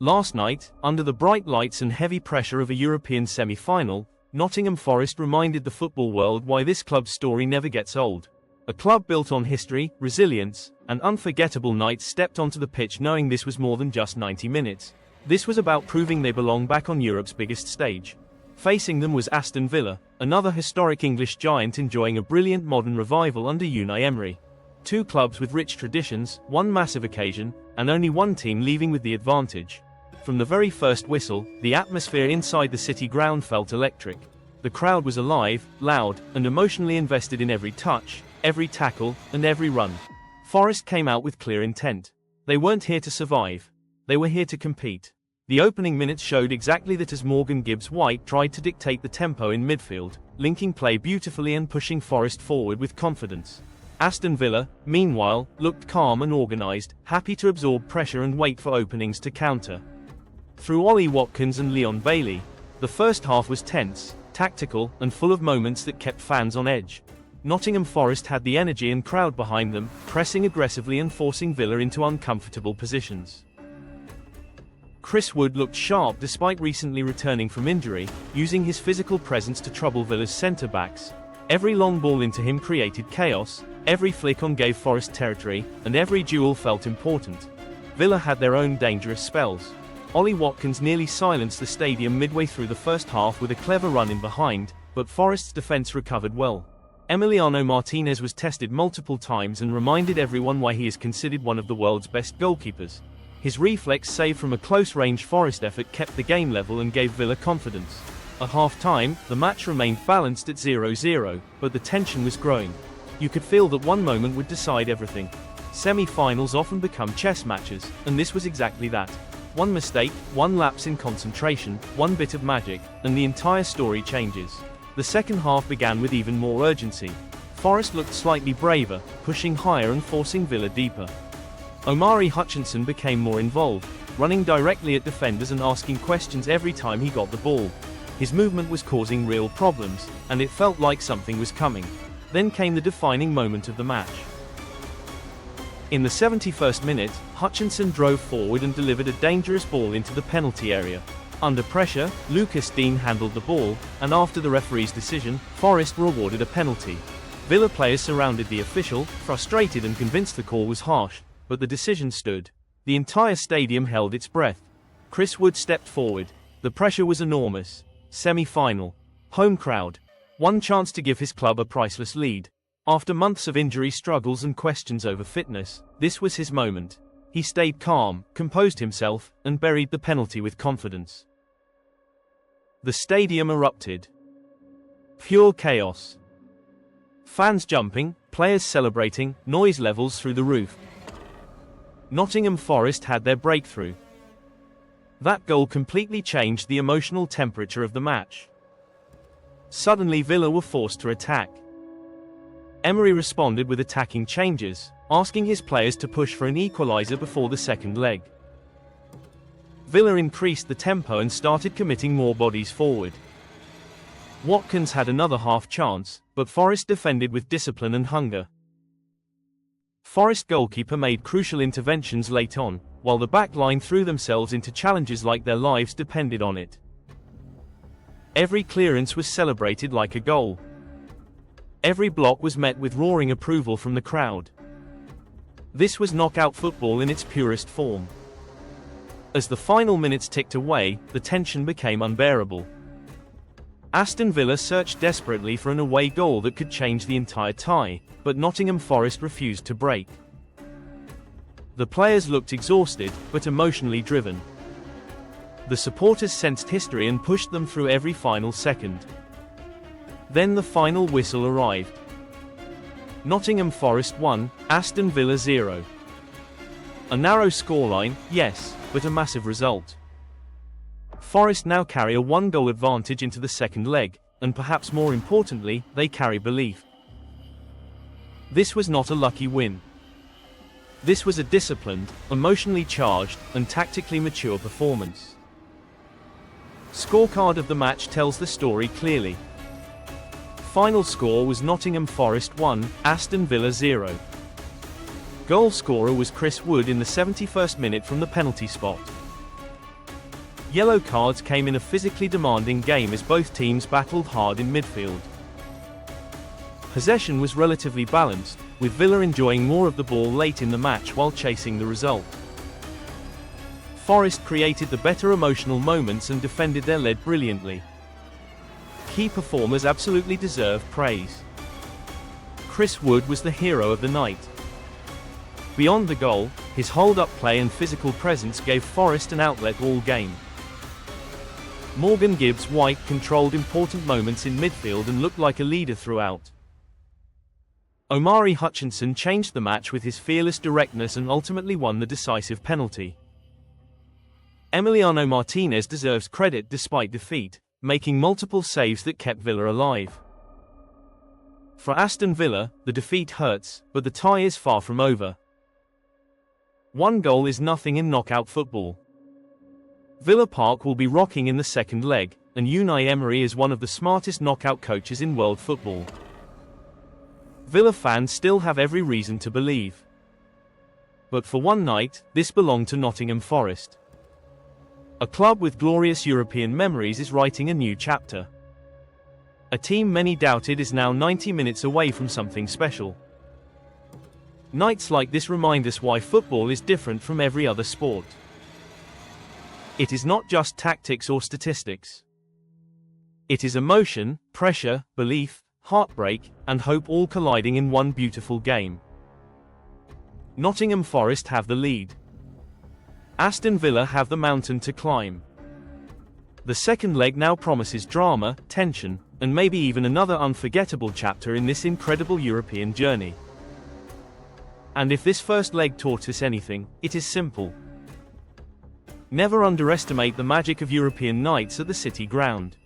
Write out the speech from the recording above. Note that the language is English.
Last night, under the bright lights and heavy pressure of a European semi-final, Nottingham Forest reminded the football world why this club's story never gets old. A club built on history, resilience, and unforgettable nights stepped onto the pitch knowing this was more than just 90 minutes. This was about proving they belong back on Europe's biggest stage. Facing them was Aston Villa, another historic English giant enjoying a brilliant modern revival under Unai Emery. Two clubs with rich traditions, one massive occasion, and only one team leaving with the advantage. From the very first whistle, the atmosphere inside the City ground felt electric. The crowd was alive, loud, and emotionally invested in every touch, every tackle, and every run. Forest came out with clear intent. They weren't here to survive. They were here to compete. The opening minutes showed exactly that as Morgan Gibbs-White tried to dictate the tempo in midfield, linking play beautifully and pushing Forest forward with confidence. Aston Villa, meanwhile, looked calm and organised, happy to absorb pressure and wait for openings to counter. Through Ollie Watkins and Leon Bailey, the first half was tense, tactical, and full of moments that kept fans on edge. Nottingham Forest had the energy and crowd behind them, pressing aggressively and forcing Villa into uncomfortable positions. Chris Wood looked sharp despite recently returning from injury, using his physical presence to trouble Villa's centre-backs. Every long ball into him created chaos, every flick on gave Forest territory, and every duel felt important. Villa had their own dangerous spells. Ollie Watkins nearly silenced the stadium midway through the first half with a clever run in behind, but Forest's defence recovered well. Emiliano Martinez was tested multiple times and reminded everyone why he is considered one of the world's best goalkeepers. His reflex save from a close-range Forest effort kept the game level and gave Villa confidence. At half-time, the match remained balanced at 0-0, but the tension was growing. You could feel that one moment would decide everything. Semi-finals often become chess matches, and this was exactly that. One mistake, one lapse in concentration, one bit of magic, and the entire story changes. The second half began with even more urgency. Forest looked slightly braver, pushing higher and forcing Villa deeper. Omari Hutchinson became more involved, running directly at defenders and asking questions every time he got the ball. His movement was causing real problems, and it felt like something was coming. Then came the defining moment of the match. In the 71st minute, Hutchinson drove forward and delivered a dangerous ball into the penalty area. Under pressure, Lucas Dean handled the ball, and after the referee's decision, Forest were awarded a penalty. Villa players surrounded the official, frustrated and convinced the call was harsh, but the decision stood. The entire stadium held its breath. Chris Wood stepped forward. The pressure was enormous. Semi-final. Home crowd. One chance to give his club a priceless lead. After months of injury struggles and questions over fitness, this was his moment. He stayed calm, composed himself, and buried the penalty with confidence. The stadium erupted. Pure chaos. Fans jumping, players celebrating, noise levels through the roof. Nottingham Forest had their breakthrough. That goal completely changed the emotional temperature of the match. Suddenly Villa were forced to attack. Emery responded with attacking changes, asking his players to push for an equaliser before the second leg. Villa increased the tempo and started committing more bodies forward. Watkins had another half chance, but Forest defended with discipline and hunger. Forest goalkeeper made crucial interventions late on, while the back line threw themselves into challenges like their lives depended on it. Every clearance was celebrated like a goal. Every block was met with roaring approval from the crowd. This was knockout football in its purest form. As the final minutes ticked away, the tension became unbearable. Aston Villa searched desperately for an away goal that could change the entire tie, but Nottingham Forest refused to break. The players looked exhausted, but emotionally driven. The supporters sensed history and pushed them through every final second. Then the final whistle arrived. Nottingham Forest 1, Aston Villa 0. A narrow scoreline, yes, but a massive result. Forest now carry a one-goal advantage into the second leg, and perhaps more importantly, they carry belief. This was not a lucky win. This was a disciplined, emotionally charged, and tactically mature performance. Scorecard of the match tells the story clearly. Final score was Nottingham Forest 1, Aston Villa 0. Goal scorer was Chris Wood in the 71st minute from the penalty spot. Yellow cards came in a physically demanding game as both teams battled hard in midfield. Possession was relatively balanced, with Villa enjoying more of the ball late in the match while chasing the result. Forest created the better emotional moments and defended their lead brilliantly. Key performers absolutely deserve praise. Chris Wood was the hero of the night. Beyond the goal, his hold-up play and physical presence gave Forest an outlet all game. Morgan Gibbs-White controlled important moments in midfield and looked like a leader throughout. Omari Hutchinson changed the match with his fearless directness and ultimately won the decisive penalty. Emiliano Martinez deserves credit despite defeat, making multiple saves that kept Villa alive. For Aston Villa, the defeat hurts, but the tie is far from over. One goal is nothing in knockout football. Villa Park will be rocking in the second leg, and Unai Emery is one of the smartest knockout coaches in world football. Villa fans still have every reason to believe. But for one night, this belonged to Nottingham Forest. A club with glorious European memories is writing a new chapter. A team many doubted is now 90 minutes away from something special. Nights like this remind us why football is different from every other sport. It is not just tactics or statistics. It is emotion, pressure, belief, heartbreak, and hope all colliding in one beautiful game. Nottingham Forest have the lead. Aston Villa have the mountain to climb. The second leg now promises drama, tension, and maybe even another unforgettable chapter in this incredible European journey. And if this first leg taught us anything, it is simple. Never underestimate the magic of European nights at the City Ground.